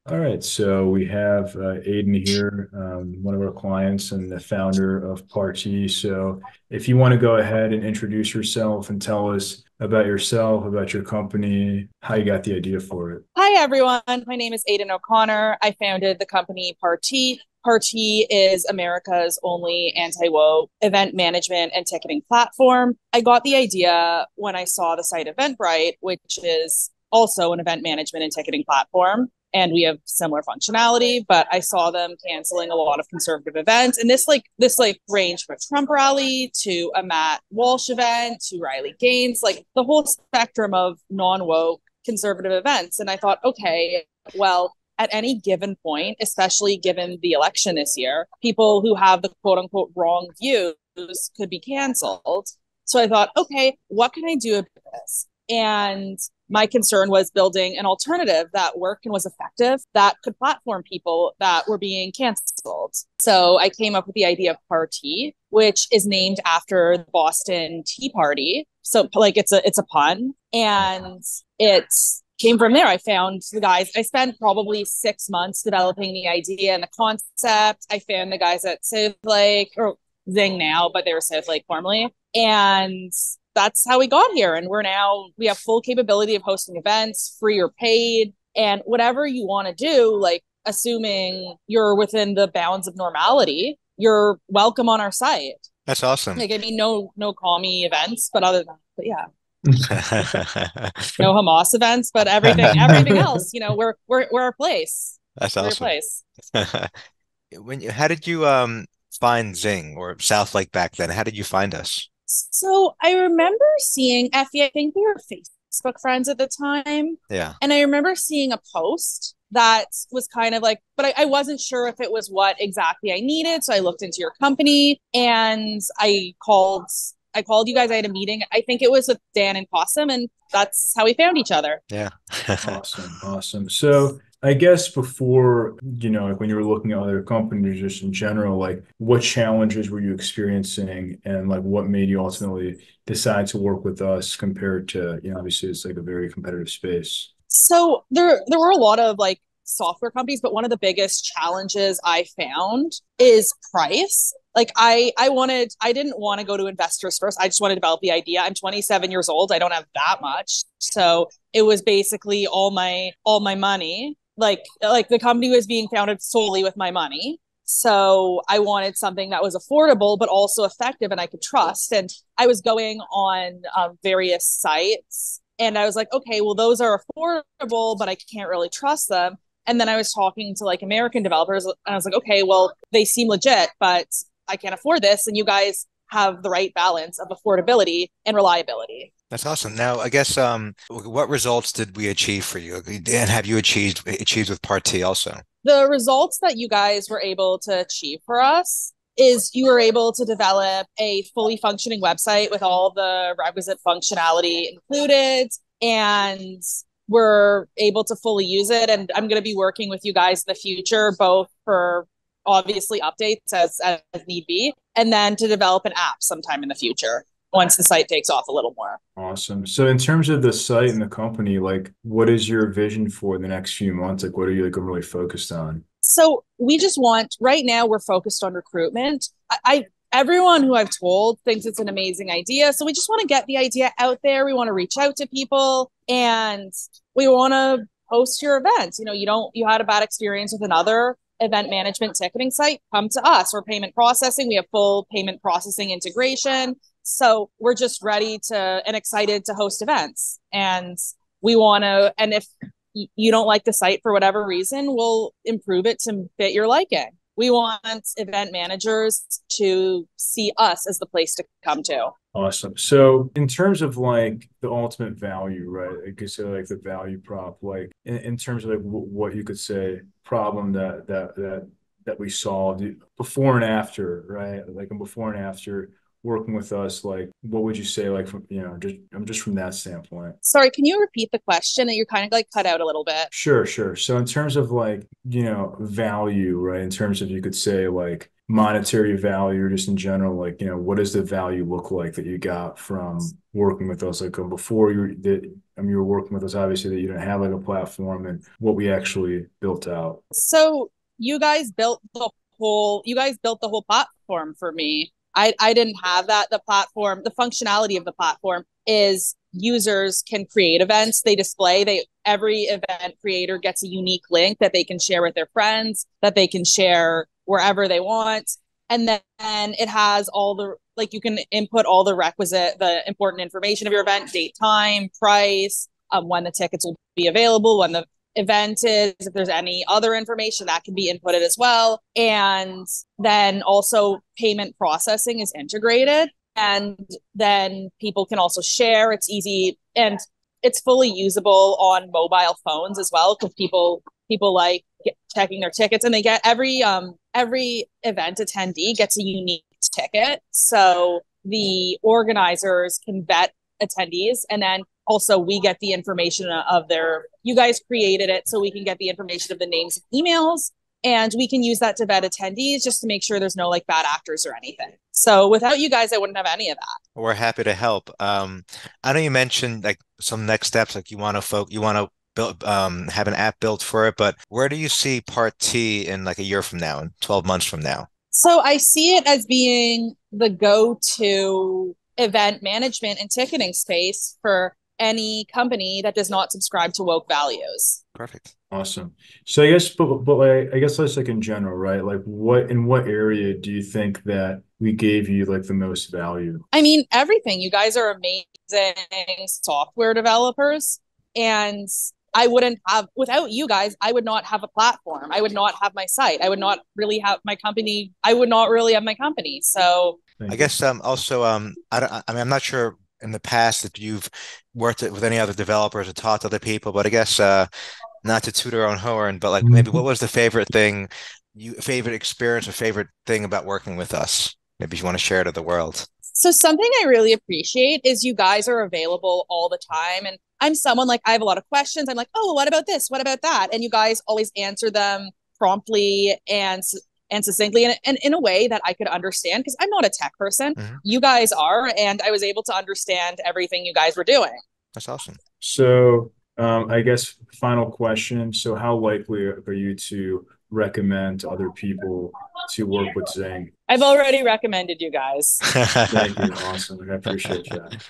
All right, so we have Aiden here, one of our clients and the founder of Partea. So if you want to go ahead and introduce yourself and tell us about yourself, about your company, how you got the idea for it. Hi, everyone. My name is Aedan O'Connor. I founded the company Partea. Partea is America's only anti-woke event management and ticketing platform. I got the idea when I saw the site Eventbrite, which is also an event management and ticketing platform. And we have similar functionality, but I saw them canceling a lot of conservative events. And this ranged from a Trump rally to a Matt Walsh event to Riley Gaines, like the whole spectrum of non-woke conservative events. And I thought, okay, well, at any given point, especially given the election this year, people who have the quote unquote wrong views could be canceled. So I thought, okay, what can I do about this? And my concern was building an alternative that worked and was effective that could platform people that were being canceled. So I came up with the idea of Partea, which is named after the Boston Tea Party. So like it's a pun, and it came from there. I found the guys. I spent probably 6 months developing the idea and the concept. I found the guys at Save Lake or Zing now, but they were Save Lake formerly, and that's how we got here. And we have full capability of hosting events, free or paid, and whatever you want to do, like assuming you're within the bounds of normality, you're welcome on our site. That's awesome. Like, I mean, no commie events, but other than, but yeah, no Hamas events, but everything else, we're a place. That's We're a awesome. place. How did you find Zing or South Lake back then? How did you find us? So I remember seeing Effie, I think we were Facebook friends at the time. Yeah. And I remember seeing a post that was kind of like, but I wasn't sure if it was what exactly I needed. So I looked into your company and I called you guys. I had a meeting. I think it was with Dan and Possum, and that's how we found each other. Yeah. Awesome, awesome. So I guess before, like when you were looking at other companies just in general, like what challenges were you experiencing and like what made you ultimately decide to work with us compared to, obviously it's like a very competitive space. So there were a lot of like software companies, but one of the biggest challenges I found is price. Like I didn't want to go to investors first. I just wanted to develop the idea. I'm 27 years old. I don't have that much. So it was basically all my money. Like the company was being founded solely with my money. So I wanted something that was affordable but also effective and I could trust. And I was going on various sites and I was like, okay, well, those are affordable, but I can't really trust them. And then I was talking to like American developers, and I was like, okay, well, they seem legit, but I can't afford this. And you guys have the right balance of affordability and reliability. That's awesome. Now, I guess what results did we achieve for you? And have you achieved with Part T also? The results that you guys were able to achieve for us is you were able to develop a fully functioning website with all the requisite functionality included, and we're able to fully use it. And I'm going to be working with you guys in the future, both for obviously updates as need be, and then to develop an app sometime in the future once the site takes off a little more. Awesome. So in terms of the site and the company, like what is your vision for the next few months? Like what are you like really focused on? So we just want right now we're focused on recruitment. I everyone who I've told thinks it's an amazing idea. So we just want to get the idea out there. We want to reach out to people and we want to host your events. You had a bad experience with another event management ticketing site, come to us. We're payment processing. We have full payment processing integration. So we're just ready to and excited to host events. And we want to, and if you don't like the site for whatever reason, we'll improve it to fit your liking. We want event managers to see us as the place to come to. Awesome. So in terms of like the ultimate value, right? I could say like the value prop, like in terms of like what you could say problem that we solved before and after, right? Like a before and after working with us, like what would you say like from just from that standpoint? Sorry, can you repeat the question? That you're kind of like cut out a little bit. Sure, sure. So in terms of like, value, right? In terms of you could say like monetary value or just in general, like, what does the value look like that you got from working with us? Like before you were working with us, obviously that you didn't have like a platform and what we actually built out. So you guys built the whole platform for me. I didn't have that. The platform, the functionality of the platform is users can create events. Every event creator gets a unique link that they can share with their friends, that they can share wherever they want. And then it has all the like you can input all the important information of your event, date, time, price, when the tickets will be available, when the event is, if there's any other information that can be inputted as well. And then also payment processing is integrated. And then people can also share. It's easy and it's fully usable on mobile phones as well because people like checking their tickets and they get every event attendee gets a unique ticket. So the organizers can vet attendees and then also we get the information of you guys created it so we can get the information of the names and emails and we can use that to vet attendees just to make sure there's no like bad actors or anything. So without you guys I wouldn't have any of that. We're happy to help. I know you mentioned like some next steps, like you want to build have an app built for it, but where do you see Part T in like a year from now and 12 months from now? So I see it as being the go-to event management and ticketing space for any company that does not subscribe to woke values. Perfect. Awesome. So I guess, but like, I guess that's like in general, right? Like in what area do you think that we gave you like the most value? I mean, everything. You guys are amazing software developers. And without you guys, I would not have a platform. I would not have my site. I would not really have my company. I would not really have my company. So I Thank you. guess also I mean I'm not sure in the past if you've worked with any other developers or talked to other people, but I guess not to toot our own horn, but like maybe what was the favorite experience or favorite thing about working with us? Maybe if you want to share it to the world. So something I really appreciate is you guys are available all the time. And I'm someone like I have a lot of questions. I'm like, oh, well, what about this? What about that? And you guys always answer them promptly and succinctly and in a way that I could understand because I'm not a tech person. Hmm. You guys are, and I was able to understand everything you guys were doing. That's awesome. So, I guess final question. So how likely are you to recommend to other people to work with Zing? I've already recommended you guys. Thank you. Awesome. I appreciate that.